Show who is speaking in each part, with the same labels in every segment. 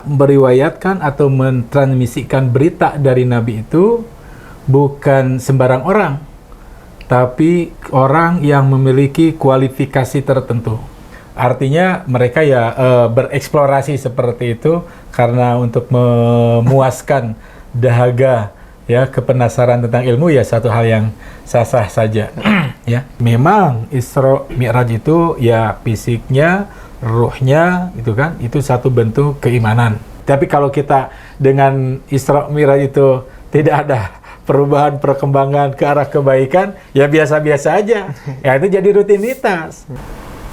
Speaker 1: meriwayatkan atau mentransmisikan berita dari Nabi itu bukan sembarang orang, tapi orang yang memiliki kualifikasi tertentu. Artinya mereka ya bereksplorasi seperti itu karena untuk memuaskan dahaga ya kepenasaran tentang ilmu, ya satu hal yang sah-sah saja. Ya, memang Isra Mi'raj itu ya fisiknya, ruhnya itu kan, itu satu bentuk keimanan. Tapi kalau kita dengan Isra Mi'raj itu tidak ada perubahan perkembangan ke arah kebaikan, ya biasa-biasa aja. Ya itu jadi rutinitas.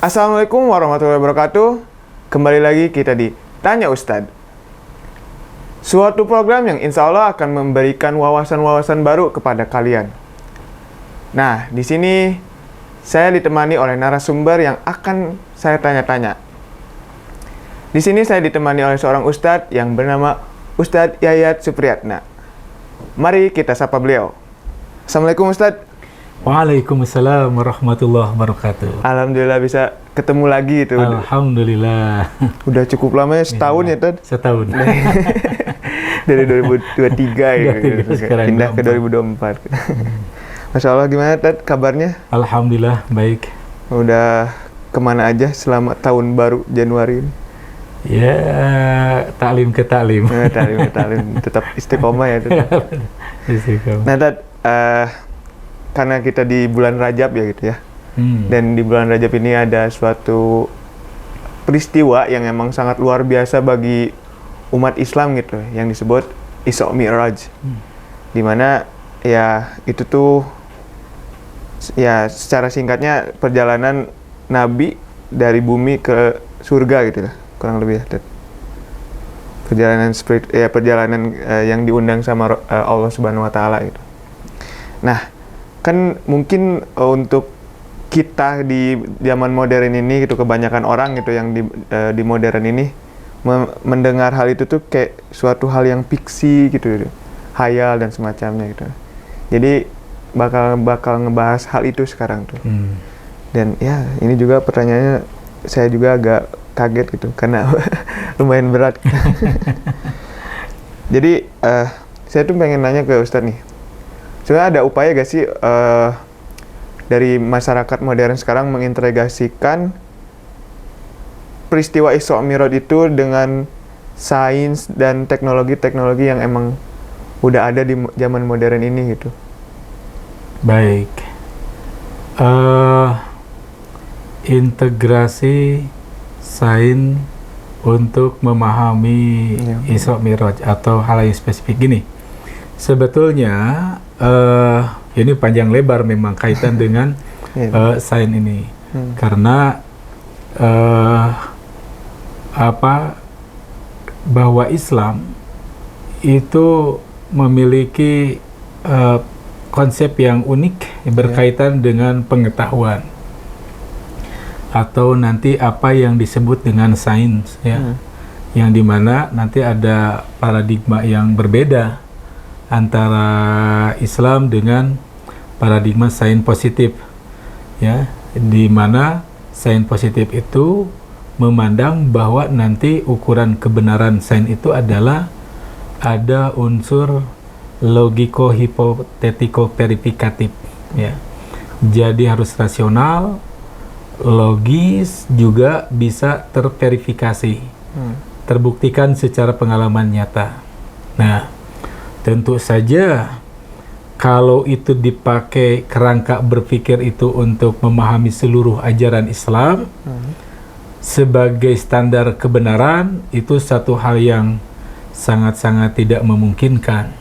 Speaker 2: Assalamualaikum warahmatullahi wabarakatuh. Kembali lagi kita di Tanya Ustadz. Suatu program yang insya Allah akan memberikan wawasan-wawasan baru kepada kalian. Nah, di sini saya ditemani oleh narasumber yang akan saya tanya-tanya. Di sini saya ditemani oleh seorang Ustadz yang bernama Ustadz Yayat Supriyatna. Mari kita sapa beliau. Assalamualaikum Ustadz.
Speaker 1: Waalaikumsalam warahmatullahi wabarakatuh.
Speaker 2: Alhamdulillah bisa ketemu lagi itu.
Speaker 1: Alhamdulillah.
Speaker 2: Udah cukup lama ya, setahun ya Tad?
Speaker 1: Setahun.
Speaker 2: Dari 2023 ya. Pindah ke 2024. Masya Allah, gimana Tad kabarnya?
Speaker 1: Alhamdulillah baik.
Speaker 2: Udah kemana aja selama tahun baru Januari ini?
Speaker 1: Ya, taklim ke taklim.
Speaker 2: Taklim ke taklim, tetap istiqomah ya Tad.
Speaker 1: Istiqomah.
Speaker 2: Nah Tad, karena kita di bulan Rajab ya gitu ya. Dan di bulan Rajab ini ada suatu peristiwa yang emang sangat luar biasa bagi umat Islam gitu, yang disebut Isra Mi'raj. Dimana ya itu tuh ya secara singkatnya perjalanan Nabi dari bumi ke surga gitu lah, kurang lebih ya. Perjalanan yang diundang sama Allah Subhanahu wa taala gitu. Nah, kan mungkin untuk kita di zaman modern ini gitu, kebanyakan orang gitu yang di modern ini mendengar hal itu tuh kayak suatu hal yang fiksi gitu, hayal dan semacamnya gitu. Jadi bakal ngebahas hal itu sekarang tuh. Dan ya ini juga pertanyaannya saya juga agak kaget gitu karena lumayan berat. Jadi saya tuh pengen nanya ke Ustadz nih. Sebenarnya ada upaya gak sih dari masyarakat modern sekarang mengintegrasikan peristiwa Isra Mi'raj itu dengan sains dan teknologi-teknologi yang emang udah ada di zaman modern ini gitu?
Speaker 1: Baik. Integrasi sains untuk memahami Isra Mi'raj atau hal yang spesifik gini. Sebetulnya ini panjang lebar memang kaitan dengan sains ini, karena bahwa Islam itu memiliki konsep yang unik berkaitan dengan pengetahuan atau nanti apa yang disebut dengan sains ya, yang dimana nanti ada paradigma yang berbeda antara Islam dengan paradigma sains positif ya, di mana sains positif itu memandang bahwa nanti ukuran kebenaran sains itu adalah ada unsur logiko hipotetiko verifikatif ya. Jadi harus rasional, logis, juga bisa terverifikasi, terbuktikan secara pengalaman nyata. Nah, tentu saja kalau itu dipakai kerangka berpikir itu untuk memahami seluruh ajaran Islam sebagai standar kebenaran, itu satu hal yang sangat-sangat tidak memungkinkan.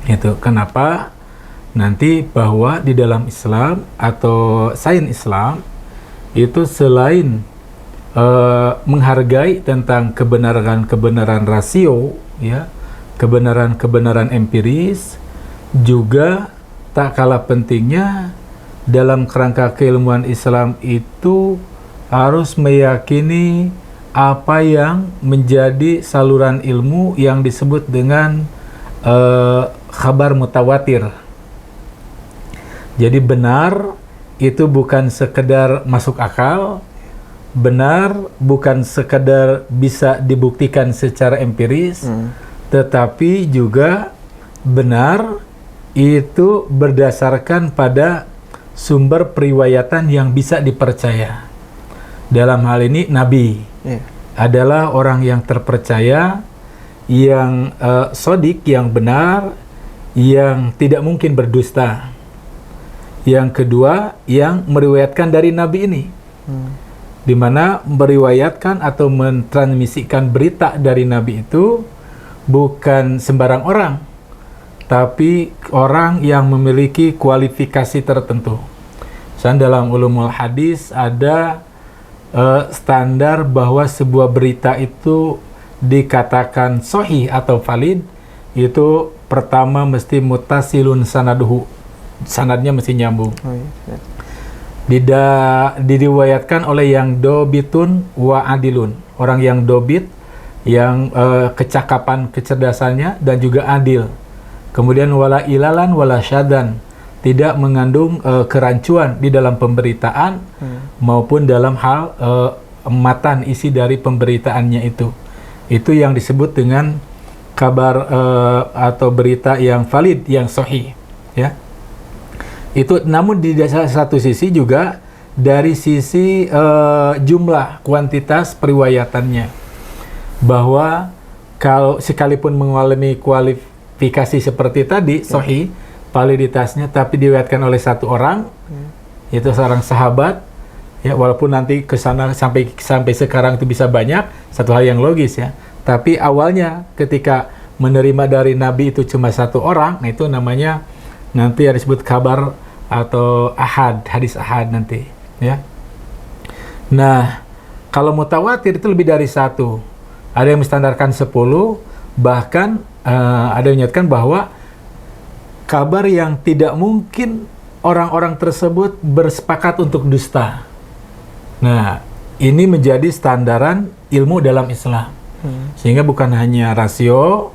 Speaker 1: Itu kenapa nanti bahwa di dalam Islam atau sains Islam itu selain menghargai tentang kebenaran rasio ya, kebenaran empiris, juga tak kalah pentingnya dalam kerangka keilmuan Islam itu harus meyakini apa yang menjadi saluran ilmu yang disebut dengan khabar mutawatir. Jadi benar itu bukan sekedar masuk akal, benar bukan sekadar bisa dibuktikan secara empiris, tetapi juga benar itu berdasarkan pada sumber periwayatan yang bisa dipercaya. Dalam hal ini Nabi adalah orang yang terpercaya, yang sodik, yang benar, yang tidak mungkin berdusta. Yang kedua, yang meriwayatkan dari Nabi ini, di mana meriwayatkan atau mentransmisikan berita dari Nabi itu bukan sembarang orang, tapi orang yang memiliki kualifikasi tertentu. Misalnya dalam ulumul hadis ada standar bahwa sebuah berita itu dikatakan sahih atau valid, itu pertama mesti muttasilun sanaduhu, sanadnya mesti nyambung. Diriwayatkan oleh yang dobitun wa adilun, orang yang dobit, yang kecakapan kecerdasannya dan juga adil. Kemudian wala ilalan wala syadan, tidak mengandung kerancuan di dalam pemberitaan maupun dalam hal matan isi dari pemberitaannya itu. Itu yang disebut dengan kabar atau berita yang valid, yang sahih, ya. Itu, namun di satu sisi juga dari sisi jumlah kuantitas periwayatannya, bahwa kalau sekalipun mengalami kualifikasi seperti tadi sahih validitasnya, tapi diriwayatkan oleh satu orang, yaitu seorang sahabat, ya, walaupun nanti ke sana sampai sekarang itu bisa banyak, satu hal yang logis, ya. Tapi awalnya ketika menerima dari Nabi itu cuma satu orang, nah itu namanya nanti yang disebut kabar atau ahad, hadis ahad nanti, ya. Nah, kalau mutawatir itu lebih dari satu. Ada yang menstandarkan 10, bahkan ada yang menyatakan bahwa kabar yang tidak mungkin orang-orang tersebut bersepakat untuk dusta. Nah, ini menjadi standaran ilmu dalam Islam. Sehingga bukan hanya rasio,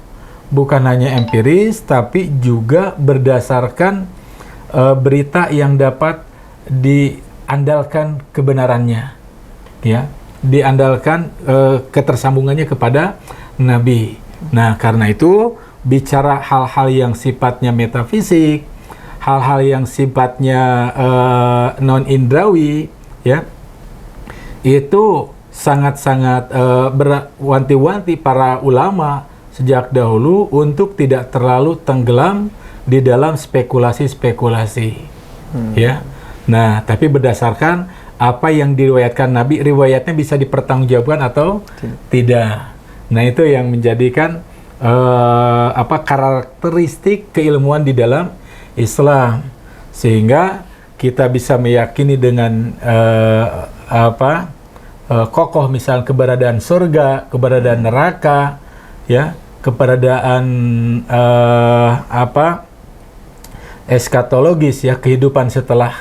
Speaker 1: bukan hanya empiris, tapi juga berdasarkan berita yang dapat diandalkan kebenarannya, ya, diandalkan ketersambungannya kepada Nabi. Nah, karena itu bicara hal-hal yang sifatnya metafisik, hal-hal yang sifatnya non-indrawi, ya, itu sangat-sangat berwanti-wanti para ulama sejak dahulu untuk tidak terlalu tenggelam di dalam spekulasi-spekulasi, ya. Nah, tapi berdasarkan apa yang diriwayatkan Nabi, riwayatnya bisa dipertanggungjawabkan atau tidak. Nah, itu yang menjadikan karakteristik keilmuan di dalam Islam, sehingga kita bisa meyakini dengan kokoh misalnya keberadaan surga, keberadaan neraka, ya, keberadaan eskatologis, ya, kehidupan setelah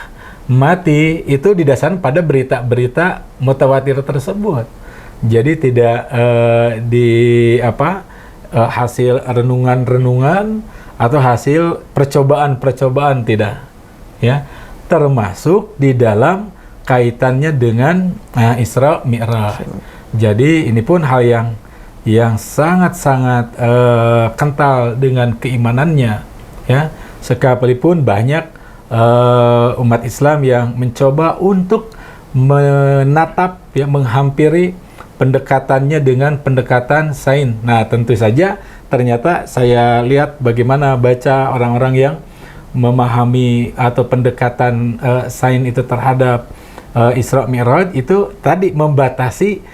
Speaker 1: mati, itu didasarkan pada berita-berita mutawatir tersebut. Jadi tidak hasil renungan-renungan atau hasil percobaan-percobaan, tidak, ya, termasuk di dalam kaitannya dengan Isra Mi'raj. Jadi ini pun hal yang sangat-sangat kental dengan keimanannya, ya. Sekalipun banyak umat Islam yang mencoba untuk menatap, ya, menghampiri pendekatannya dengan pendekatan sains. Nah, tentu saja ternyata saya lihat bagaimana baca orang-orang yang memahami atau pendekatan sains itu terhadap Isra Mi'raj itu tadi membatasi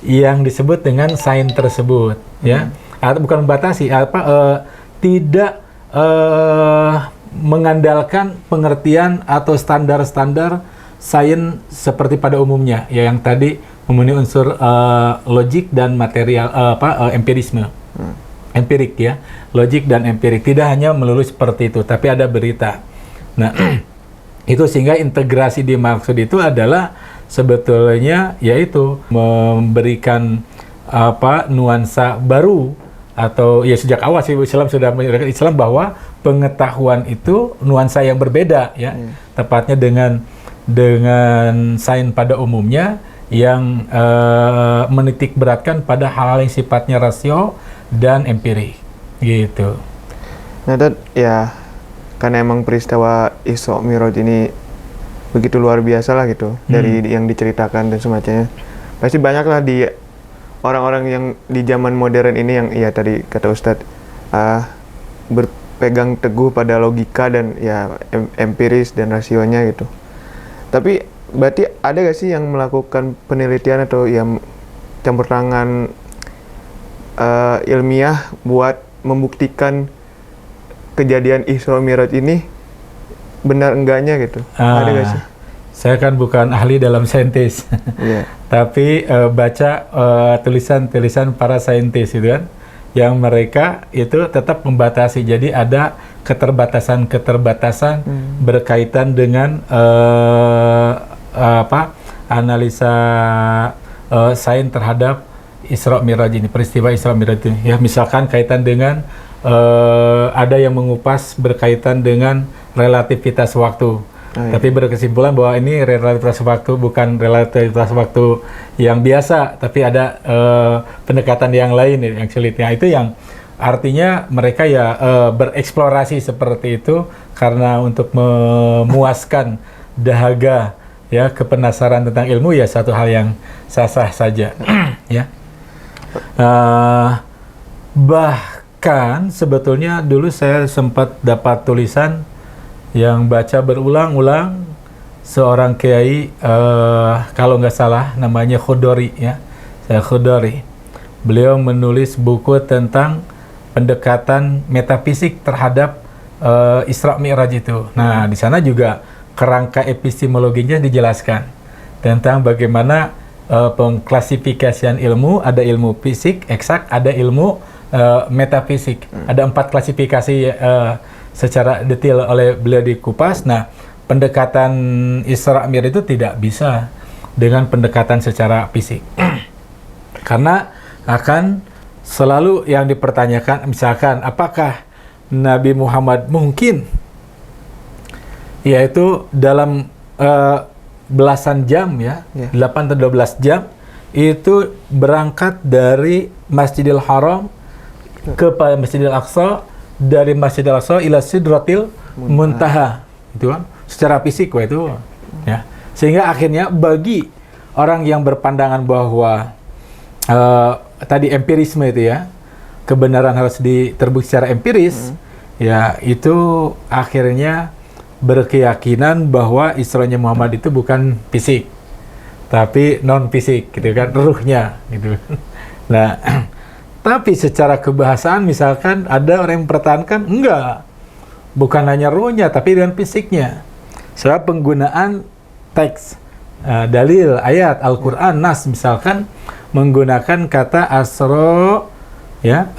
Speaker 1: yang disebut dengan sains tersebut, ya. Atau bukan membatasi, tidak mengandalkan pengertian atau standar-standar sains seperti pada umumnya, ya, yang tadi memenuhi unsur logik dan material, empirisme, empirik, ya, logik dan empirik, tidak hanya melulu seperti itu, tapi ada berita. Nah, itu sehingga integrasi dimaksud itu adalah sebetulnya yaitu memberikan nuansa baru, atau ya sejak awal sih Islam sudah menjelaskan Islam bahwa pengetahuan itu nuansa yang berbeda, ya, tepatnya dengan sains pada umumnya yang menitik beratkan pada hal-hal yang sifatnya rasio dan empirik gitu.
Speaker 2: Nah, Dad, ya karena emang peristiwa Isra Mi'raj ini begitu luar biasa lah gitu dari yang diceritakan dan semacamnya. Pasti banyak lah di orang-orang yang di zaman modern ini yang ya tadi kata Ustadz berpegang teguh pada logika dan ya empiris dan rasionya gitu. Tapi berarti ada gak sih yang melakukan penelitian atau yang campur tangan ilmiah buat membuktikan kejadian Isra Mi'raj ini benar enggaknya gitu? Ada gak sih?
Speaker 1: Saya kan bukan ahli dalam saintis,
Speaker 2: Yeah.
Speaker 1: tapi baca tulisan-tulisan para saintis itu kan, yang mereka itu tetap membatasi. Jadi ada keterbatasan-keterbatasan berkaitan dengan analisa sains terhadap Isra Mi'raj ini, peristiwa Isra Mi'raj ini. Ya, misalkan kaitan dengan ada yang mengupas berkaitan dengan relativitas waktu. Tapi berkesimpulan bahwa ini relativitas waktu bukan relativitas waktu yang biasa, tapi ada pendekatan yang lain yang sulit. Nah, itu yang artinya mereka ya bereksplorasi seperti itu karena untuk memuaskan dahaga ya kepenasaran tentang ilmu, ya satu hal yang sah-sah saja. Ya. Bahkan sebetulnya dulu saya sempat dapat tulisan yang baca berulang-ulang seorang kiai, kalau nggak salah namanya Khudori ya, saya Khudori. Beliau menulis buku tentang pendekatan metafisik terhadap Isra Mi'raj itu. Nah, di sana juga kerangka epistemologinya dijelaskan tentang bagaimana pengklasifikasian ilmu, ada ilmu fisik eksak, ada ilmu metafisik. Ada 4 klasifikasi secara detail oleh beliau dikupas. Nah, pendekatan Isra Mi'raj itu tidak bisa dengan pendekatan secara fisik. Karena akan selalu yang dipertanyakan, misalkan apakah Nabi Muhammad mungkin yaitu dalam belasan jam ya, 8 atau 12 jam itu berangkat dari Masjidil Haram ke Masjidil Aqsa, dari Masjidil Aqsa ila Sidratil Muntaha, itu kan secara fisik itu ya, sehingga akhirnya bagi orang yang berpandangan bahwa tadi empirisme itu ya, kebenaran harus diterbukti secara empiris, ya itu akhirnya berkeyakinan bahwa Isra'nya Muhammad itu bukan fisik, tapi non fisik gitu kan, ruhnya gitu. Nah, tapi secara kebahasaan misalkan ada orang yang mempertahankan enggak, bukan hanya ruhnya tapi dengan fisiknya. Sebab penggunaan teks, dalil, ayat, Al-Quran, nas misalkan menggunakan kata asro ya,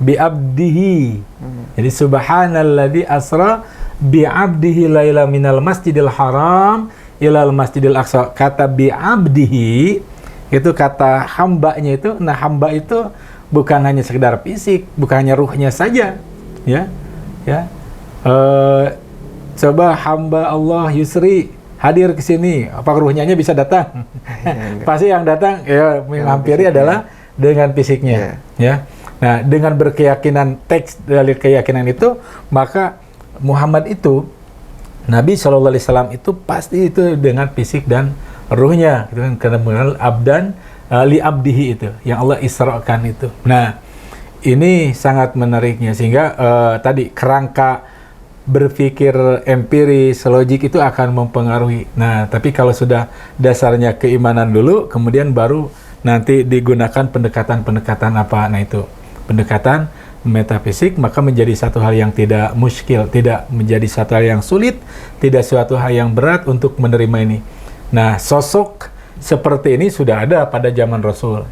Speaker 1: bi'abdihi. Jadi subhanalladzi asra bi'abdihi laila minal masjidil haram ilal masjidil aqsa. Kata bi'abdihi itu kata hambanya itu. Nah, hamba itu bukan hanya sekedar fisik, bukan hanya ruhnya saja ya, ya. Coba hamba Allah Yusri hadir ke sini, apa ruhnya bisa datang? Pasti yang datang ya menghampiri adalah dengan fisiknya ya. Nah, dengan berkeyakinan teks dari keyakinan itu, maka Muhammad itu, Nabi SAW itu pasti itu dengan fisik dan ruhnya, gitu kan, karena mengenal abdan li abdihi itu, yang Allah isra'kan itu. Nah, ini sangat menariknya, sehingga tadi kerangka berpikir empiris, logik itu akan mempengaruhi. Nah, tapi kalau sudah dasarnya keimanan dulu, kemudian baru nanti digunakan pendekatan-pendekatan apa? Nah, itu pendekatan metafisik, maka menjadi satu hal yang tidak muskil, tidak menjadi satu hal yang sulit, tidak suatu hal yang berat untuk menerima ini. Nah, sosok seperti ini sudah ada pada zaman Rasul.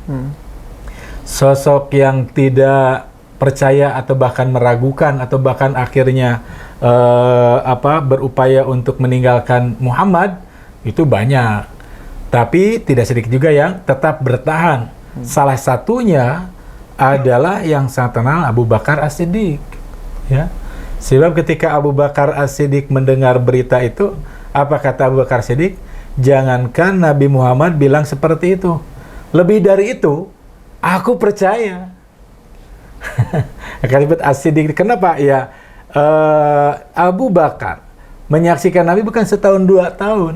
Speaker 1: Sosok yang tidak percaya atau bahkan meragukan atau bahkan akhirnya berupaya untuk meninggalkan Muhammad itu banyak. Tapi tidak sedikit juga yang tetap bertahan. Salah satunya adalah yang sangat terkenal Abu Bakar As-Siddiq. Ya. Sebab ketika Abu Bakar As-Siddiq mendengar berita itu, apa kata Abu Bakar As-Siddiq? jangankan Nabi Muhammad bilang seperti itu. Lebih dari itu, aku percaya. Kalimat as-siddiq. Kenapa? Ya, Abu Bakar menyaksikan Nabi bukan setahun 2 tahun,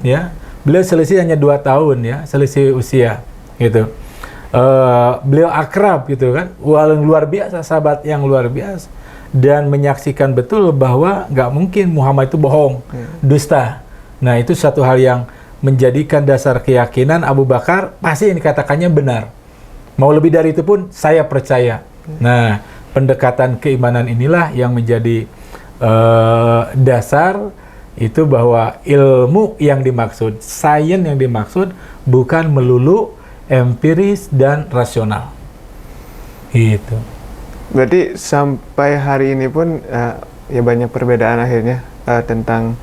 Speaker 1: ya. Beliau selisih hanya 2 tahun, ya, selisih usia, gitu. Beliau akrab, gitu kan, walau luar biasa, sahabat yang luar biasa, dan menyaksikan betul bahwa nggak mungkin Muhammad itu bohong, dusta. Nah, itu satu hal yang menjadikan dasar keyakinan Abu Bakar pasti yang dikatakannya benar. Mau lebih dari itu pun saya percaya. Nah, pendekatan keimanan inilah yang menjadi dasar itu bahwa ilmu yang dimaksud, sains yang dimaksud bukan melulu empiris dan rasional. Itu.
Speaker 2: Berarti sampai hari ini pun ya banyak perbedaan akhirnya tentang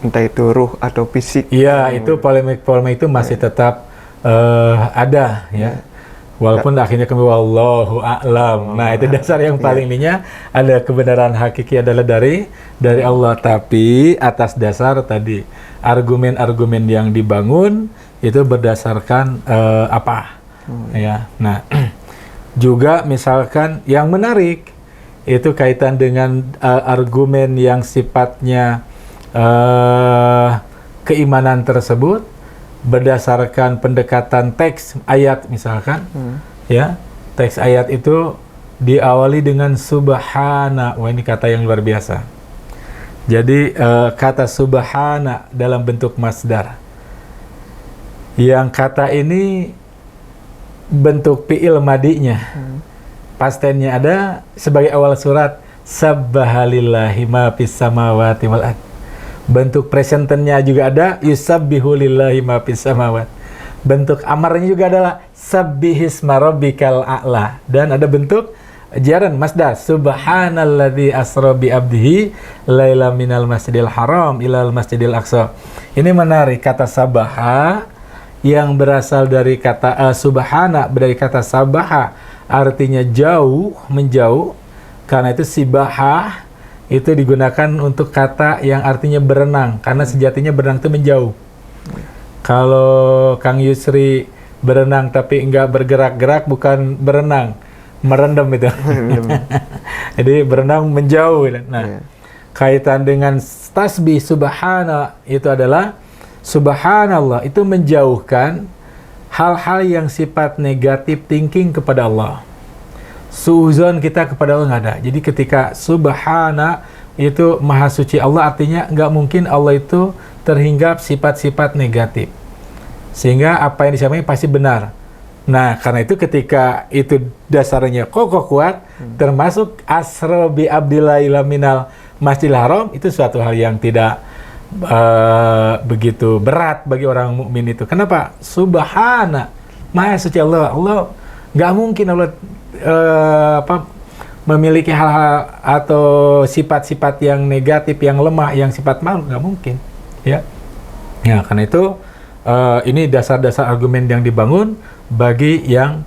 Speaker 2: entah itu ruh atau fisik.
Speaker 1: Iya, itu polemik itu masih tetap ada, ya. Walaupun akhirnya kami wallahu a'lam. Nah, itu dasar yang paling ininya ada kebenaran hakiki adalah dari Allah, tapi atas dasar tadi argumen-argumen yang dibangun itu berdasarkan apa? Ya. Nah, juga misalkan yang menarik itu kaitan dengan argumen yang sifatnya keimanan tersebut berdasarkan pendekatan teks ayat misalkan, ya, teks ayat itu diawali dengan subhana. Wah, ini kata yang luar biasa. Jadi kata subhana dalam bentuk masdar. Yang kata ini bentuk fi'il madinya, pastennya ada sebagai awal surat sabbahalillahi ma fis samawati wal ardh. Bentuk presentennya juga ada yusabbihu lillahi ma fis samawat. Bentuk amarnya juga adalah sabbihisma rabbikal a'la, dan ada bentuk jaran masdar subhanalladzi asra bi abdihi laila minal masjidil haram ilal masjidil aqsa. Ini menarik, kata sabaha yang berasal dari kata subhana, dari kata sabaha artinya jauh, menjauh. Karena itu sibaha itu digunakan untuk kata yang artinya berenang, karena sejatinya berenang itu menjauh. Kalau Kang Yusri berenang tapi enggak bergerak-gerak bukan berenang, merendam itu. Jadi berenang menjauh. Nah, kaitan dengan tasbih subhana itu adalah subhanallah itu menjauhkan hal-hal yang sifat negatif thinking kepada Allah. Suuzon kita kepada Allah nggak ada. Jadi ketika subhana itu maha suci Allah, artinya nggak mungkin Allah itu terhinggap sifat-sifat negatif. Sehingga apa yang disampaikan pasti benar. Nah, karena itu ketika itu dasarnya kokoh kuat, termasuk asra bi abdillah ila minal masjidil haram, itu suatu hal yang tidak begitu berat bagi orang mukmin itu. Kenapa? Subhana, maha suci Allah. Allah nggak mungkin Allah memiliki hal-hal atau sifat-sifat yang negatif, yang lemah, yang sifat malu, nggak mungkin, ya. Ya, karena itu ini dasar-dasar argumen yang dibangun bagi yang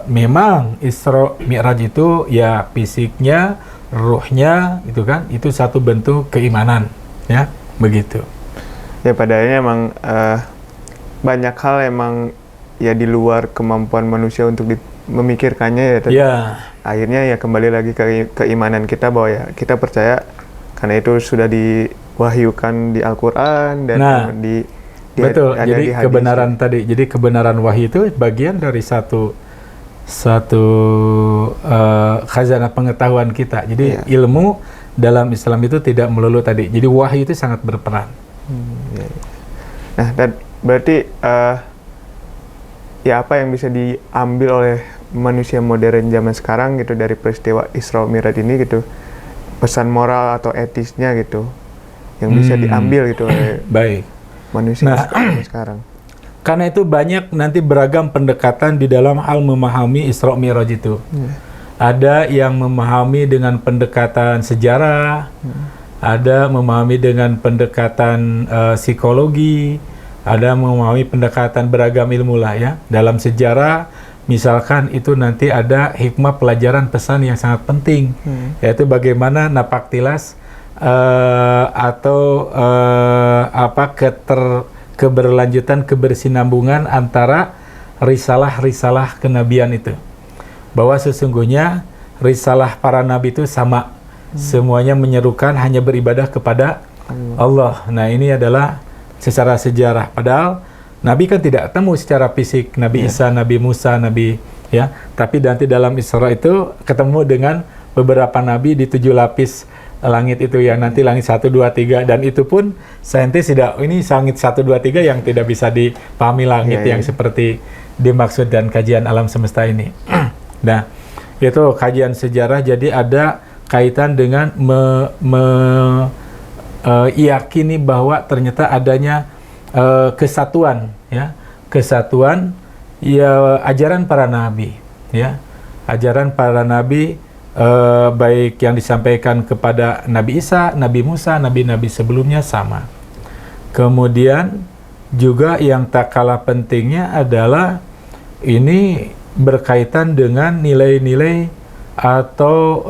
Speaker 1: memang Isra Mi'raj itu ya fisiknya, ruhnya, itu kan, itu satu bentuk keimanan, ya, begitu.
Speaker 2: Ya, pada akhirnya emang banyak hal emang ya di luar kemampuan manusia untuk memikirkannya ya.
Speaker 1: Ya.
Speaker 2: Akhirnya ya kembali lagi ke keimanan kita bahwa ya kita percaya karena itu sudah diwahyukan di Al-Quran dan
Speaker 1: betul. Jadi kebenaran tadi, jadi kebenaran wahyu itu bagian dari satu khazanah pengetahuan kita. Jadi ilmu dalam Islam itu tidak melulu tadi. Jadi wahyu itu sangat berperan.
Speaker 2: Nah, dan berarti ya apa yang bisa diambil oleh manusia modern zaman sekarang gitu dari peristiwa Isra Mi'raj ini gitu, pesan moral atau etisnya gitu yang bisa diambil gitu oleh manusia sekarang.
Speaker 1: Karena itu banyak nanti beragam pendekatan di dalam hal memahami Isra Mi'raj itu. Ada yang memahami dengan pendekatan sejarah, ada memahami dengan pendekatan psikologi, ada memahami pendekatan beragam ilmu lah, ya. Dalam sejarah misalkan itu nanti ada hikmah pelajaran pesan yang sangat penting, yaitu bagaimana napaktilas atau keberlanjutan, kebersinambungan antara risalah-risalah kenabian itu. Bahwa sesungguhnya risalah para nabi itu sama. Semuanya menyerukan hanya beribadah kepada Allah. Nah, ini adalah secara sejarah. Padahal Nabi kan tidak ketemu secara fisik. Nabi Isa, Nabi Musa, Nabi ya. Tapi nanti dalam Isra itu ketemu dengan beberapa nabi di 7 lapis langit itu yang nanti langit 1, 2, 3, dan itu pun saintis tidak, ini langit 1, 2, 3 yang tidak bisa dipahami langit yang seperti dimaksud dan kajian alam semesta ini. Nah, itu kajian sejarah, jadi ada kaitan dengan yakini bahwa ternyata adanya kesatuan, ya, kesatuan, ya, ajaran para nabi, ya, ajaran para nabi, baik yang disampaikan kepada Nabi Isa, Nabi Musa, nabi-nabi sebelumnya sama. Kemudian juga yang tak kalah pentingnya adalah ini berkaitan dengan nilai-nilai atau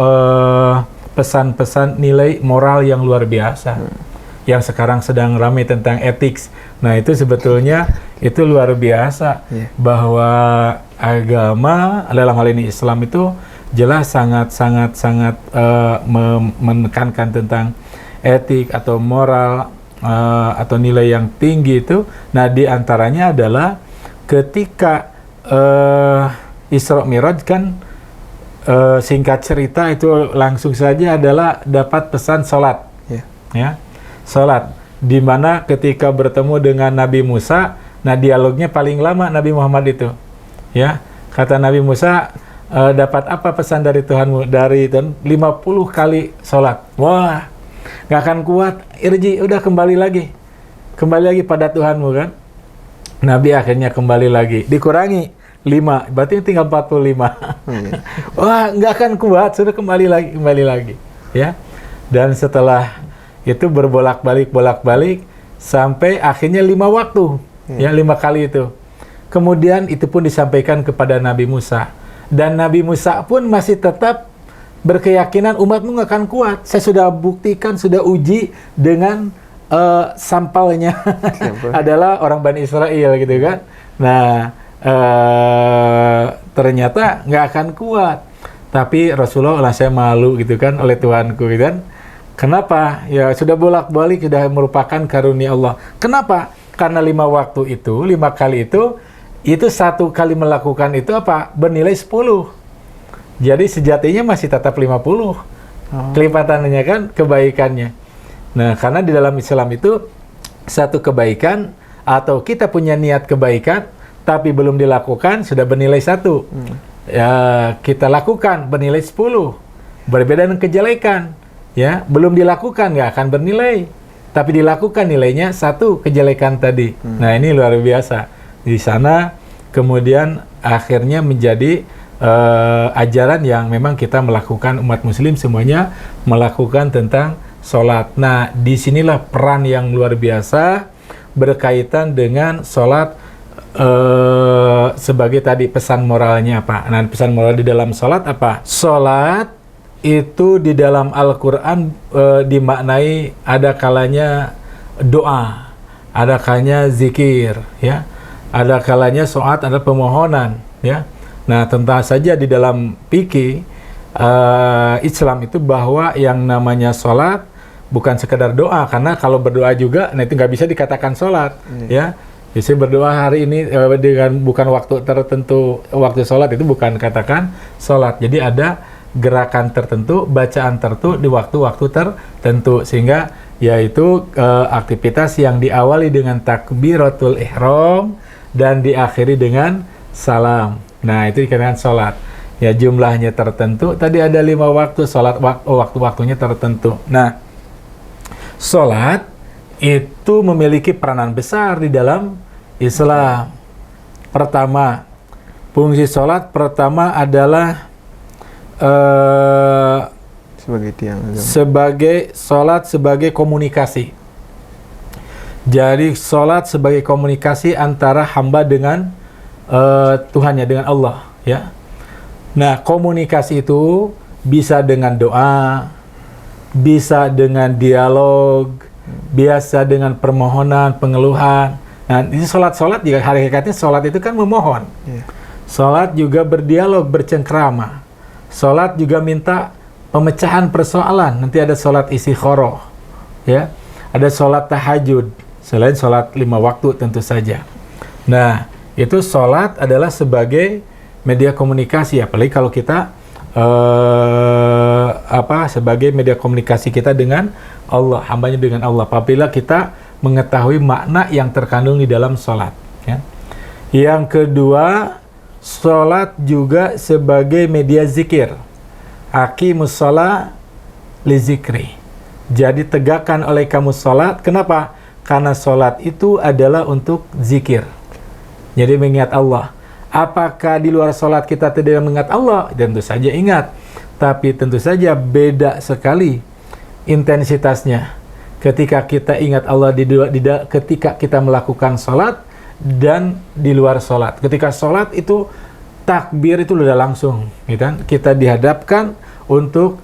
Speaker 1: pesan-pesan nilai moral yang luar biasa. Yang sekarang sedang ramai tentang etik. Nah, itu sebetulnya itu luar biasa, bahwa agama dalam hal ini Islam itu jelas sangat menekankan tentang etik atau moral atau nilai yang tinggi itu. Nah, di antaranya adalah ketika Isra Mi'raj kan, singkat cerita itu langsung saja adalah dapat pesan sholat, ya, sholat, di mana ketika bertemu dengan Nabi Musa, nah dialognya paling lama Nabi Muhammad itu, ya, kata Nabi Musa, dapat apa pesan dari Tuhanmu? Dari Tuhan 50 kali sholat. Wah, nggak akan kuat, irji, udah kembali lagi pada Tuhanmu kan. Nabi akhirnya kembali lagi, dikurangi 5, berarti tinggal 45. Wah, nggak akan kuat, sudah kembali lagi, ya. Dan setelah itu berbolak-balik sampai akhirnya 5 waktu, ya, 5 kali itu. Kemudian itu pun disampaikan kepada Nabi Musa. Dan Nabi Musa pun masih tetap berkeyakinan umatmu nggak akan kuat. Saya sudah buktikan, sudah uji dengan sampelnya adalah orang Bani Israel gitu kan. Nah, ternyata nggak akan kuat. Tapi Rasulullah, saya malu gitu kan oleh Tuhanku gitu kan. Kenapa? Ya sudah bolak-balik, sudah merupakan karunia Allah. Kenapa? Karena 5 waktu itu, 5 kali itu 1 kali melakukan itu apa? Bernilai 10. Jadi sejatinya masih tetap 50. Kelipatannya kan, kebaikannya. Nah, karena di dalam Islam itu satu kebaikan atau kita punya niat kebaikan tapi belum dilakukan sudah bernilai 1. Ya, kita lakukan bernilai 10. Berbeda dengan kejelekan. Ya, belum dilakukan nggak akan bernilai. Tapi dilakukan nilainya 1 kejelekan tadi. Nah, ini luar biasa. Di sana kemudian akhirnya menjadi ajaran yang memang kita melakukan, umat muslim semuanya melakukan tentang sholat. Nah, disinilah peran yang luar biasa berkaitan dengan sholat, sebagai tadi pesan moralnya apa. Nah, pesan moral di dalam sholat apa? Sholat itu di dalam Al-Quran dimaknai ada kalanya doa, ada kalanya zikir, ya, ada kalanya sholat, ada pemohonan, ya. Nah, tentu saja di dalam fikih Islam itu bahwa yang namanya sholat bukan sekedar doa, karena kalau berdoa juga, nah itu nggak bisa dikatakan sholat, ya. Bisa berdoa hari ini dengan bukan waktu tertentu, waktu sholat itu bukan katakan sholat. Jadi ada gerakan tertentu, bacaan tertentu di waktu-waktu tertentu, sehingga yaitu aktivitas yang diawali dengan takbiratul ihram dan diakhiri dengan salam. Nah, itu dikatakan sholat. Ya, jumlahnya tertentu. Tadi ada 5 waktu sholat, waktu-waktunya tertentu. Nah, sholat itu memiliki peranan besar di dalam Islam. Pertama, fungsi sholat pertama adalah
Speaker 2: sebagai tiang agama.
Speaker 1: Sebagai komunikasi. Jadi sholat sebagai komunikasi antara hamba dengan Tuhannya, dengan Allah, ya. Nah, komunikasi itu bisa dengan doa, bisa dengan dialog, biasa dengan permohonan, pengeluhan, Nah, ini sholat juga hakikatnya sholat itu kan memohon. Sholat juga berdialog, bercengkrama. Sholat juga minta pemecahan persoalan. Nanti ada sholat istikharah, ya. Ada sholat tahajud, selain sholat 5 waktu tentu saja. Nah, itu sholat adalah sebagai media komunikasi, apalagi kalau kita sebagai media komunikasi kita dengan Allah, hambanya dengan Allah. Apabila kita mengetahui makna yang terkandung di dalam sholat, ya. Yang kedua, sholat juga sebagai media zikir. Aqimus sholat li zikri. Jadi tegakkan oleh kamu sholat. Kenapa? Karena sholat itu adalah untuk zikir. Jadi mengingat Allah. Apakah di luar sholat kita tidak mengingat Allah? Tentu saja ingat. Tapi tentu saja beda sekali intensitasnya. Ketika kita ingat Allah ketika kita melakukan sholat dan di luar sholat. Ketika sholat itu takbir itu sudah langsung, gitu kan? Kita dihadapkan untuk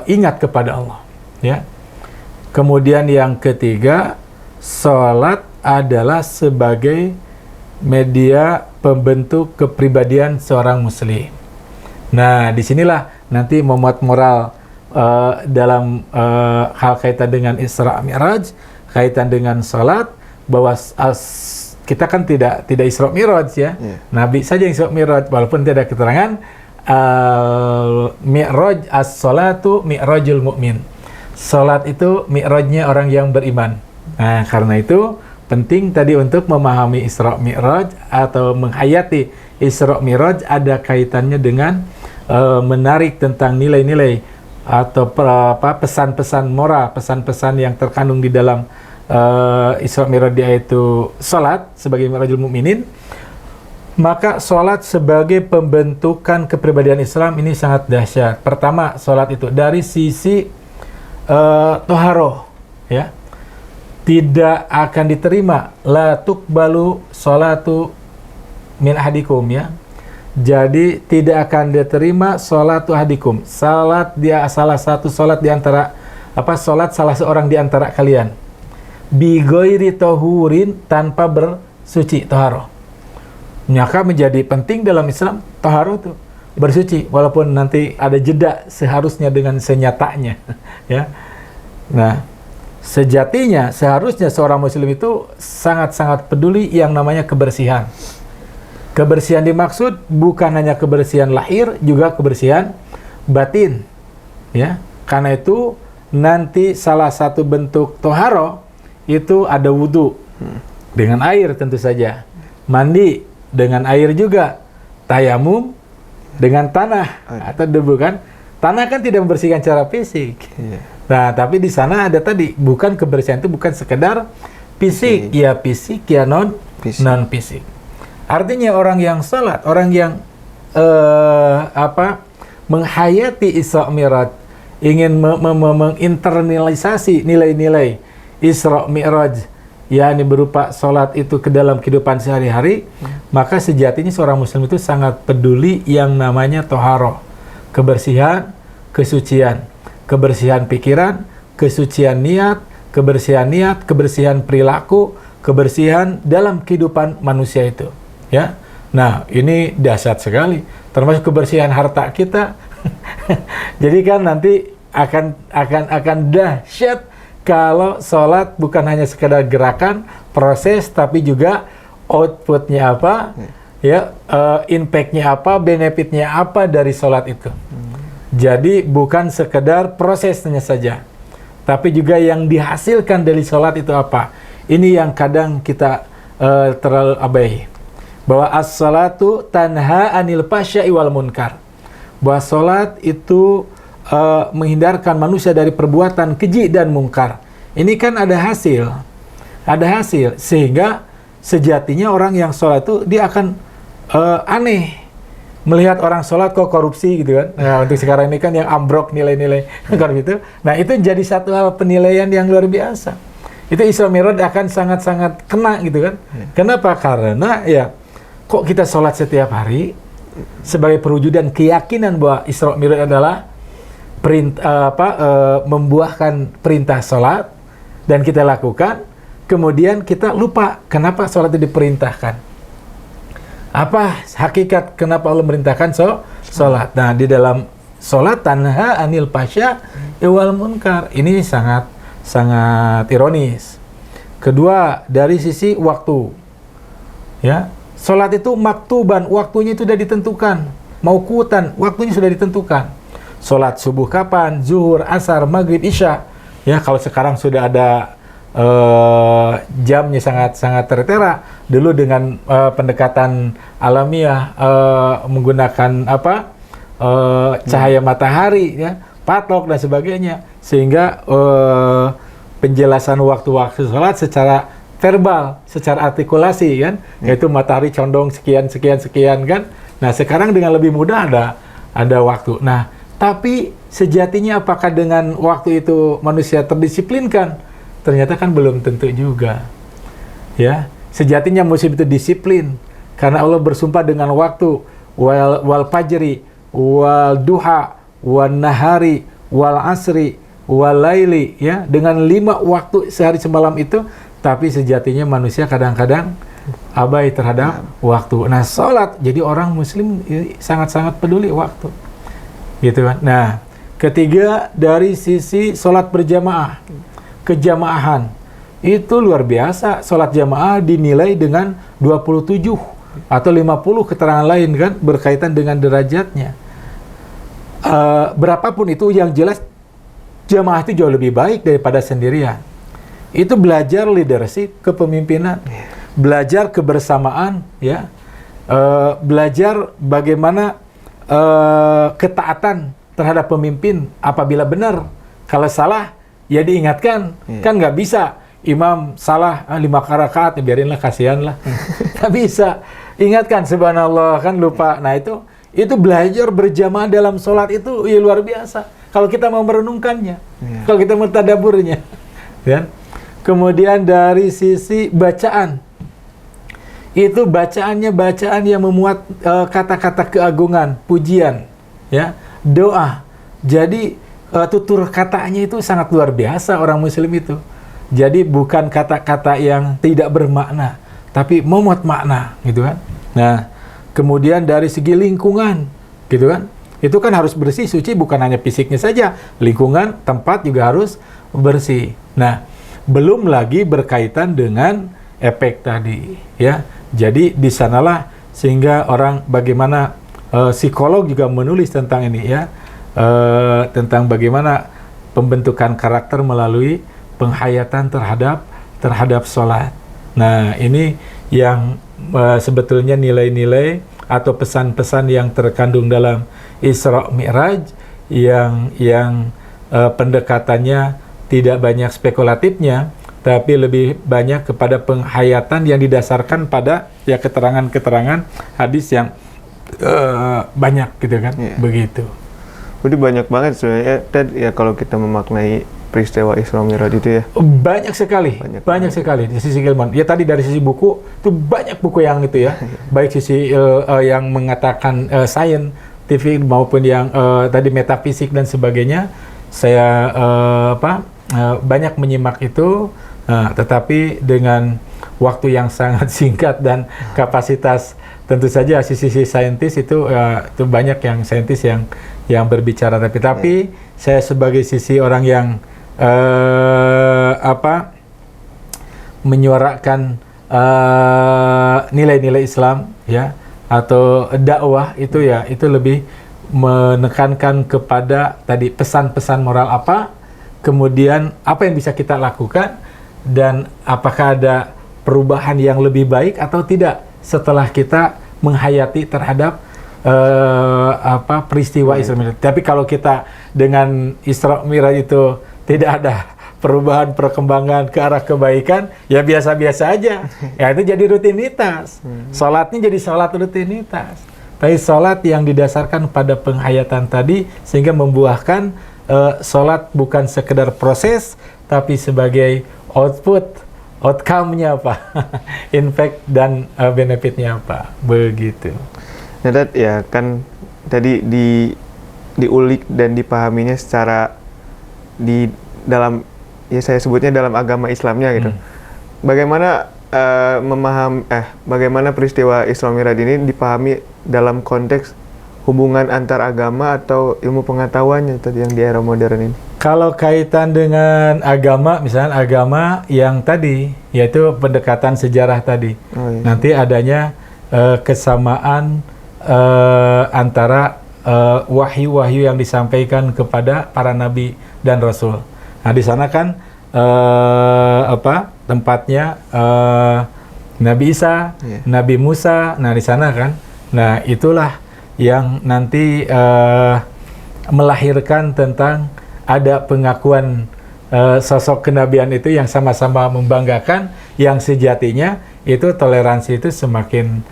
Speaker 1: ingat kepada Allah, ya. Kemudian yang ketiga, sholat adalah sebagai media pembentuk kepribadian seorang muslim. Nah, disinilah nanti memuat moral dalam hal kaitan dengan Isra Mi'raj, kaitan dengan sholat, bahwa kita kan tidak Isra Mi'raj, ya. Nabi saja yang Isra Mi'raj, walaupun tidak ada keterangan Mi'raj as-salatu mi'rajul mu'min. Salat itu mi'rajnya orang yang beriman. Nah, karena itu penting tadi untuk memahami Isra Mi'raj atau menghayati Isra Mi'raj ada kaitannya dengan menarik tentang nilai-nilai atau pesan-pesan moral, pesan-pesan yang terkandung di dalam Isra Mi'raj, yaitu salat sebagai mi'rajul mukminin. Maka salat sebagai pembentukan kepribadian Islam ini sangat dahsyat. Pertama, salat itu dari sisi toharoh, ya, tidak akan diterima la tuqbalu sholatu min ahadikum, ya. Jadi tidak akan diterima sholatu ahadikum, salat dia salah satu salat di antara salat salah seorang di antara kalian, bi ghairi tahurin, tanpa bersuci toharoh. Maka menjadi penting dalam Islam toharoh itu bersuci, walaupun nanti ada jeda seharusnya dengan senyatanya, ya. Nah, sejatinya seharusnya seorang muslim itu sangat-sangat peduli yang namanya kebersihan. Kebersihan dimaksud bukan hanya kebersihan lahir, juga kebersihan batin, ya. Karena itu nanti salah satu bentuk toharoh itu ada wudu dengan air tentu saja, mandi dengan air juga, tayamum dengan tanah atau debu, kan. Tanah kan tidak membersihkan secara fisik. Nah, tapi di sana ada tadi, bukan kebersihan itu bukan sekedar fisik, ya fisik, ya non fisik. Artinya orang yang salat, orang yang menghayati Isra Mi'raj, ingin menginternalisasi nilai-nilai Isra Mi'raj, yakni berupa salat itu ke dalam kehidupan sehari-hari, maka sejatinya seorang muslim itu sangat peduli yang namanya toharoh, kebersihan, kesucian, kebersihan pikiran, kesucian niat, kebersihan perilaku, kebersihan dalam kehidupan manusia itu, ya. Nah, ini dahsyat sekali, termasuk kebersihan harta kita. Jadi kan nanti akan dahsyat kalau sholat bukan hanya sekedar gerakan, proses, tapi juga outputnya apa, ya, impact-nya apa, benefit-nya apa dari sholat itu. Jadi bukan sekedar prosesnya saja, tapi juga yang dihasilkan dari sholat itu apa. Ini yang kadang kita terlalu abai. Bahwa as-salatu tanha anil fasya'i wal munkar. Bahwa sholat itu menghindarkan manusia dari perbuatan keji dan mungkar. Ini kan ada hasil, sehingga sejatinya orang yang sholat itu dia akan aneh melihat orang sholat kok korupsi, gitu kan. Nah, untuk sekarang ini kan yang ambrok nilai-nilai korupsi itu. Nah, itu jadi satu hal penilaian yang luar biasa. Itu Isra Mi'raj akan sangat-sangat kena, gitu kan. Kenapa? Karena ya kok kita sholat setiap hari sebagai perwujudan keyakinan bahwa Isra Mi'raj adalah membuahkan perintah sholat, dan kita lakukan. kemudian kita lupa kenapa sholat itu diperintahkan. Apa hakikat kenapa Allah merintahkan sholat? Nah, di dalam sholat tanha anil fasya wal munkar. Ini sangat ironis. Kedua, dari sisi waktu. Ya, sholat itu maktuban, waktunya itu sudah ditentukan. Mauqutan, waktunya sudah ditentukan. Sholat subuh kapan, zuhur, asar, maghrib, isya. Ya, kalau sekarang sudah ada jamnya sangat tertera. Dulu dengan pendekatan alamiah, menggunakan cahaya matahari, ya, patok dan sebagainya, sehingga penjelasan waktu-waktu sholat secara verbal, secara artikulasi, kan, yaitu matahari condong sekian kan. Nah, sekarang dengan lebih mudah ada waktu. Nah, tapi sejatinya apakah dengan waktu itu manusia terdisiplinkan? Ternyata kan belum tentu juga. Ya, sejatinya muslim itu disiplin karena Allah bersumpah dengan waktu, wal fajri, wal duha, wal nahari, wal asri, walaili, ya, dengan 5 waktu sehari semalam itu, tapi sejatinya manusia kadang-kadang abai terhadap waktu. Nah, sholat, jadi orang muslim sangat-sangat peduli waktu, gitu kan. Nah, ketiga, dari sisi sholat berjamaah, kejamaahan, itu luar biasa. Sholat jamaah dinilai dengan 27 atau 50 keterangan lain, kan, berkaitan dengan derajatnya. Berapapun itu, yang jelas jamaah itu jauh lebih baik daripada sendirian. Itu belajar leadership, kepemimpinan, belajar kebersamaan, ya, belajar bagaimana ketaatan terhadap pemimpin apabila benar. Kalau salah, ya diingatkan. Kan nggak bisa imam salah 5 rakaat, ya biarinlah, kasihanlah. Nggak bisa. Ingatkan, subhanallah, kan lupa. Nah, itu belajar berjamaah dalam sholat itu ya luar biasa. Kalau kita mau merenungkannya, kalau kita mau tadaburnya, ya. Kemudian dari sisi bacaan, itu bacaannya bacaan yang memuat kata-kata keagungan, pujian, ya, doa. Jadi tutur katanya itu sangat luar biasa orang muslim itu. Jadi bukan kata-kata yang tidak bermakna, tapi memuat makna, gitu kan. Nah, kemudian dari segi lingkungan, gitu kan. Itu kan harus bersih, suci, bukan hanya fisiknya saja. Lingkungan, tempat juga harus bersih. Nah, belum lagi berkaitan dengan efek tadi, ya. Jadi di sanalah sehingga orang, bagaimana psikolog juga menulis tentang ini, ya. Tentang bagaimana pembentukan karakter melalui penghayatan terhadap sholat. Nah, ini yang sebetulnya nilai-nilai atau pesan-pesan yang terkandung dalam Isra Mi'raj yang pendekatannya tidak banyak spekulatifnya, tapi lebih banyak kepada penghayatan yang didasarkan pada ya keterangan-keterangan hadis yang banyak, gitu kan. Begitu.
Speaker 2: Jadi banyak banget sebenarnya, Ted, ya, kalau kita memaknai peristiwa Isra Mi'raj itu, ya.
Speaker 1: Banyak sekali di sisi ilmuwan. Ya, tadi dari sisi buku itu banyak buku yang itu, ya. Baik sisi yang mengatakan scientific maupun yang tadi metafisik dan sebagainya. Saya banyak menyimak itu, tetapi dengan waktu yang sangat singkat dan kapasitas, tentu saja sisi saintis itu banyak yang saintis yang berbicara, tapi saya sebagai sisi orang yang menyuarakan nilai-nilai Islam, ya, atau dakwah itu, ya, itu lebih menekankan kepada tadi pesan-pesan moral apa, kemudian apa yang bisa kita lakukan, dan apakah ada perubahan yang lebih baik atau tidak setelah kita menghayati terhadap peristiwa Isra Mi'raj. Tapi kalau kita dengan Isra Mi'raj itu tidak ada perubahan, perkembangan ke arah kebaikan, ya biasa-biasa aja. Ya, itu jadi rutinitas. Sholatnya jadi sholat rutinitas. Tapi sholat yang didasarkan pada penghayatan tadi, sehingga membuahkan sholat bukan sekedar proses, tapi sebagai outcome-nya apa, impact dan benefitnya apa, begitu.
Speaker 2: Nah, Dad, ya kan tadi diulik dan dipahaminya secara di dalam, ya saya sebutnya dalam agama Islamnya, gitu. bagaimana bagaimana peristiwa Isra Mi'raj ini dipahami dalam konteks hubungan antar agama atau ilmu pengetahuannya tadi yang di era modern ini?
Speaker 1: Kalau kaitan dengan agama, misalnya agama yang tadi, yaitu pendekatan sejarah tadi, nanti adanya kesamaan antara wahyu-wahyu yang disampaikan kepada para nabi dan rasul. Nah, di sana kan tempatnya Nabi Isa, Nabi Musa. Nah, di sana kan. Nah, itulah yang nanti melahirkan tentang ada pengakuan sosok kenabian itu yang sama-sama membanggakan, yang sejatinya itu toleransi itu semakin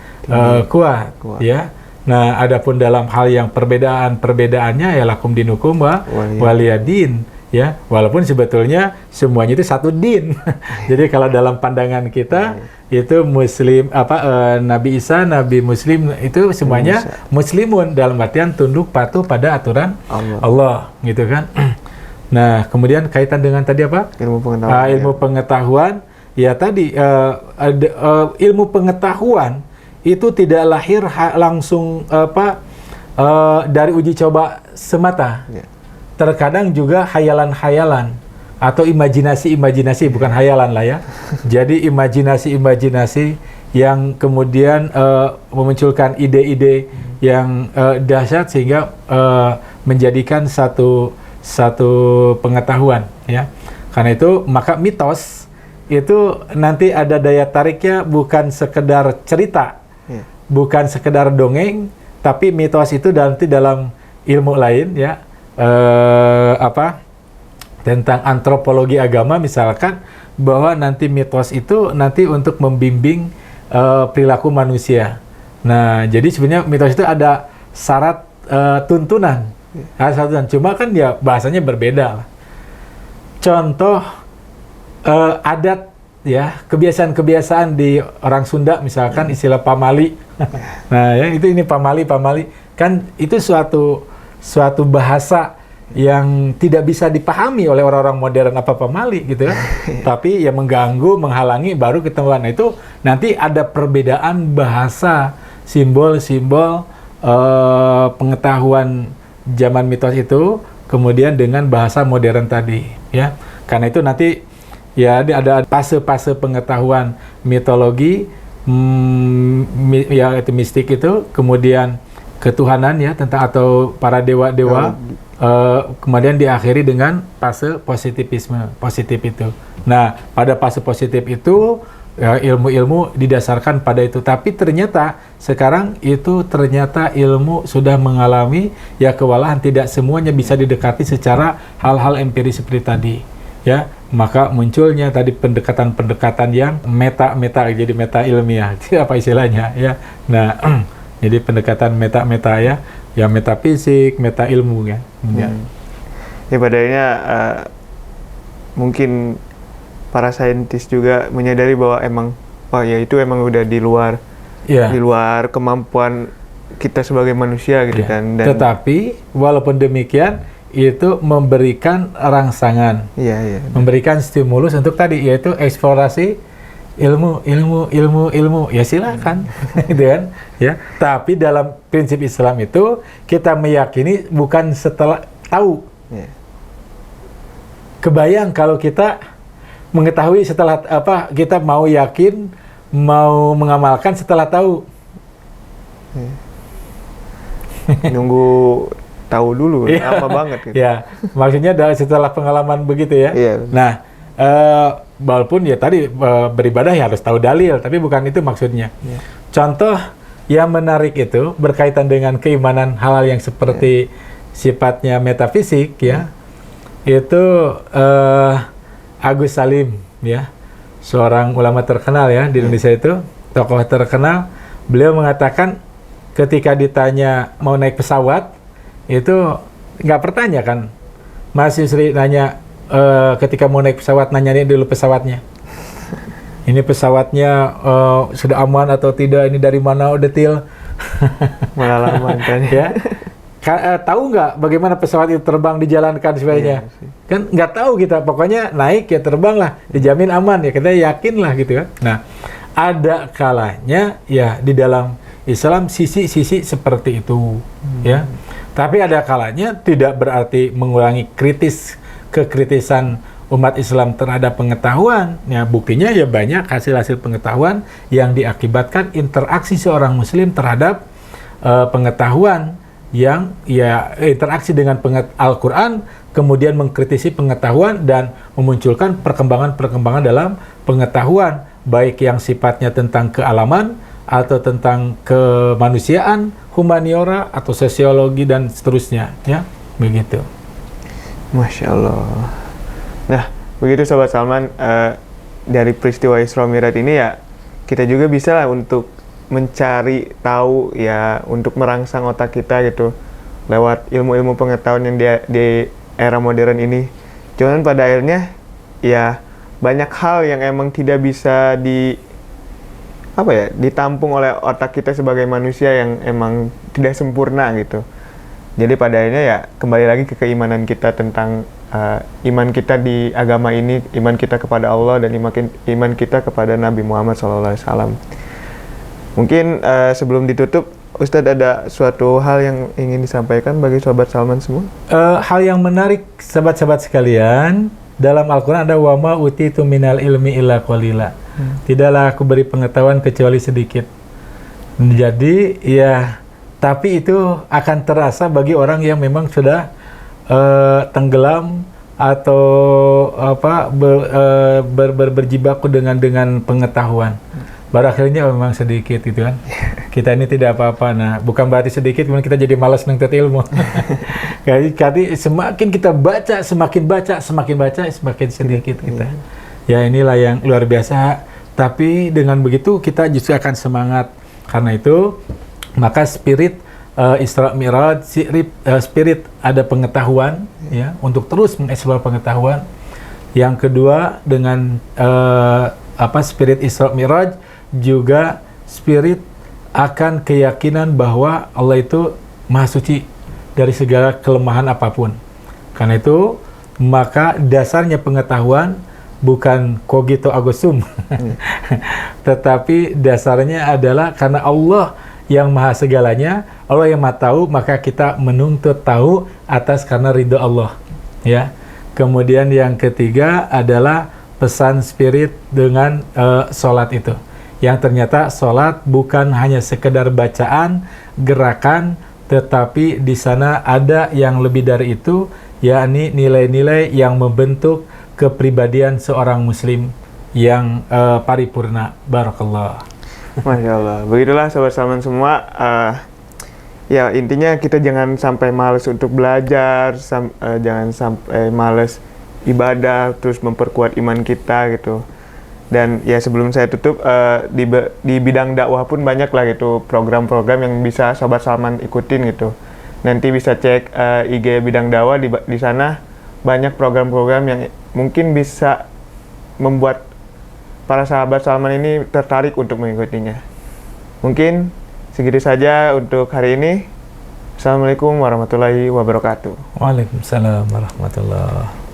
Speaker 1: kuat, ya. Nah, adapun dalam hal yang perbedaannya ya lakum dinukum wa waliyadin, ya. Walaupun sebetulnya semuanya itu satu din. Jadi kalau dalam pandangan kita itu Muslim Nabi Isa, Nabi Muslim itu semuanya muslimun dalam artian tunduk patuh pada aturan Allah gitu kan. Nah, kemudian kaitan dengan tadi apa?
Speaker 2: Ilmu pengetahuan.
Speaker 1: Ilmu pengetahuan, ya tadi ilmu pengetahuan itu tidak lahir langsung dari uji coba semata. Terkadang juga hayalan-hayalan atau imajinasi-imajinasi, bukan hayalan lah ya. Jadi imajinasi-imajinasi yang kemudian memunculkan ide-ide yang dahsyat sehingga menjadikan satu pengetahuan, ya. Karena itu maka mitos itu nanti ada daya tariknya, bukan sekedar cerita, bukan sekedar dongeng, tapi mitos itu nanti dalam ilmu lain, ya. Tentang antropologi agama misalkan, bahwa nanti mitos itu nanti untuk membimbing perilaku manusia. Nah, jadi sebenarnya mitos itu ada syarat tuntunan. Cuma kan ya bahasanya berbeda lah. Contoh adat, ya, kebiasaan-kebiasaan di orang Sunda misalkan istilah pamali. Nah, ya ini pamali kan itu suatu bahasa yang tidak bisa dipahami oleh orang-orang modern apa pamali gitu ya. Tapi ya mengganggu, menghalangi baru ketemuan. Nah, itu nanti ada perbedaan bahasa, simbol-simbol pengetahuan zaman mitos itu kemudian dengan bahasa modern tadi, ya. Karena itu nanti ya ada fase-fase pengetahuan mitologi, ya itu mistik itu, kemudian ketuhanan ya tentang atau para dewa-dewa, kemudian diakhiri dengan fase positif itu. Nah, pada fase positif itu ya, ilmu-ilmu didasarkan pada itu, tapi ternyata sekarang itu ilmu sudah mengalami ya kewalahan, tidak semuanya bisa didekati secara hal-hal empiris seperti tadi, ya. Maka munculnya tadi pendekatan-pendekatan yang meta jadi meta ilmiah, itu apa istilahnya ya. Nah, jadi pendekatan meta ya, ya metafisik, meta ilmu ya.
Speaker 2: Ya padanya mungkin para saintis juga menyadari bahwa itu emang udah di luar kemampuan kita sebagai manusia gitu kan. Dan
Speaker 1: tetapi walaupun demikian itu memberikan rangsangan, memberikan stimulus untuk tadi yaitu eksplorasi ilmu ya silakan gitu kan ya. Tapi dalam prinsip Islam itu kita meyakini bukan setelah tahu. Kebayang kalau kita mengetahui setelah kita mau yakin, mau mengamalkan setelah tahu.
Speaker 2: Nunggu tahu dulu, lama banget gitu.
Speaker 1: Ya, maksudnya setelah pengalaman begitu ya. Nah, walaupun ya tadi beribadah ya harus tahu dalil, tapi bukan itu maksudnya. Contoh yang menarik itu berkaitan dengan keimanan hal-hal yang seperti sifatnya metafisik ya. Itu Agus Salim ya, seorang ulama terkenal ya di Indonesia itu, tokoh terkenal. Beliau mengatakan ketika ditanya mau naik pesawat itu nggak bertanya kan, Mas Yusri nanya ketika mau naik pesawat nanyain dulu pesawatnya. Ini pesawatnya sudah aman atau tidak, ini dari mana, detail.
Speaker 2: Malah lama tanya.
Speaker 1: Ya. tahu nggak bagaimana pesawat itu terbang, dijalankan sebagainya?
Speaker 2: Iya sih.
Speaker 1: Kan nggak tahu kita, pokoknya naik ya terbang lah, dijamin aman ya, kita yakin lah gitu kan. Nah, ada kalanya ya di dalam Islam sisi-sisi seperti itu ya. Tapi ada kalanya tidak berarti mengurangi kekritisan umat Islam terhadap pengetahuan. Ya, buktinya ya banyak hasil-hasil pengetahuan yang diakibatkan interaksi seorang muslim terhadap pengetahuan yang ya interaksi dengan Al-Quran, kemudian mengkritisi pengetahuan dan memunculkan perkembangan-perkembangan dalam pengetahuan, baik yang sifatnya tentang kealaman atau tentang kemanusiaan, humaniora atau sosiologi dan seterusnya, ya begitu.
Speaker 2: Masya Allah. Nah, begitu Sobat Salman, dari peristiwa Isra Mi'raj ini ya kita juga bisa lah untuk mencari tahu ya, untuk merangsang otak kita gitu lewat ilmu-ilmu pengetahuan yang di era modern ini. Cuman pada akhirnya ya banyak hal yang emang tidak bisa ditampung oleh otak kita sebagai manusia yang emang tidak sempurna gitu. Jadi pada akhirnya ya kembali lagi ke keimanan kita tentang iman kita di agama ini, iman kita kepada Allah dan iman kita kepada Nabi Muhammad SAW. Mungkin sebelum ditutup, Ustadz ada suatu hal yang ingin disampaikan bagi Sobat Salman semua?
Speaker 1: Hal yang menarik, sahabat-sahabat sekalian, dalam Al-Quran ada wama utitu minal ilmi illa qalila. Tidaklah aku beri pengetahuan kecuali sedikit. Jadi ya, tapi itu akan terasa bagi orang yang memang sudah tenggelam atau berjibaku dengan pengetahuan. Baru akhirnya memang sedikit gitu kan. Kita ini tidak apa-apa. Nah, bukan berarti sedikit, kemudian kita jadi malas nuntut ilmu. Jadi semakin kita baca, semakin sedikit kita. Ya inilah yang luar biasa. Tapi dengan begitu kita justru akan semangat. Karena itu, maka spirit Isra Mi'raj, spirit ada pengetahuan, ya, untuk terus mengeksplor pengetahuan. Yang kedua, dengan spirit Isra Mi'raj juga spirit akan keyakinan bahwa Allah itu Maha Suci dari segala kelemahan apapun. Karena itu, maka dasarnya pengetahuan bukan cogito ergo sum, tetapi dasarnya adalah karena Allah yang Maha segalanya, Allah yang Maha tahu, maka kita menuntut tahu atas karena ridho Allah. Ya. Kemudian yang ketiga adalah pesan spirit dengan sholat itu. Yang ternyata sholat bukan hanya sekedar bacaan, gerakan, tetapi di sana ada yang lebih dari itu, yakni nilai-nilai yang membentuk kepribadian seorang muslim yang paripurna. Barakallah.
Speaker 2: Masya Allah. Begitulah Sobat Salman semua. Ya intinya kita jangan sampai malas untuk belajar, jangan sampai malas ibadah, terus memperkuat iman kita gitu. Dan ya sebelum saya tutup, di bidang dakwah pun banyak lah gitu program-program yang bisa Sobat Salman ikutin gitu. Nanti bisa cek IG bidang dakwah, di sana banyak program-program yang mungkin bisa membuat para sahabat Salman ini tertarik untuk mengikutinya. Mungkin segitu saja untuk hari ini. Assalamualaikum warahmatullahi wabarakatuh.
Speaker 1: Waalaikumsalam warahmatullahi wabarakatuh.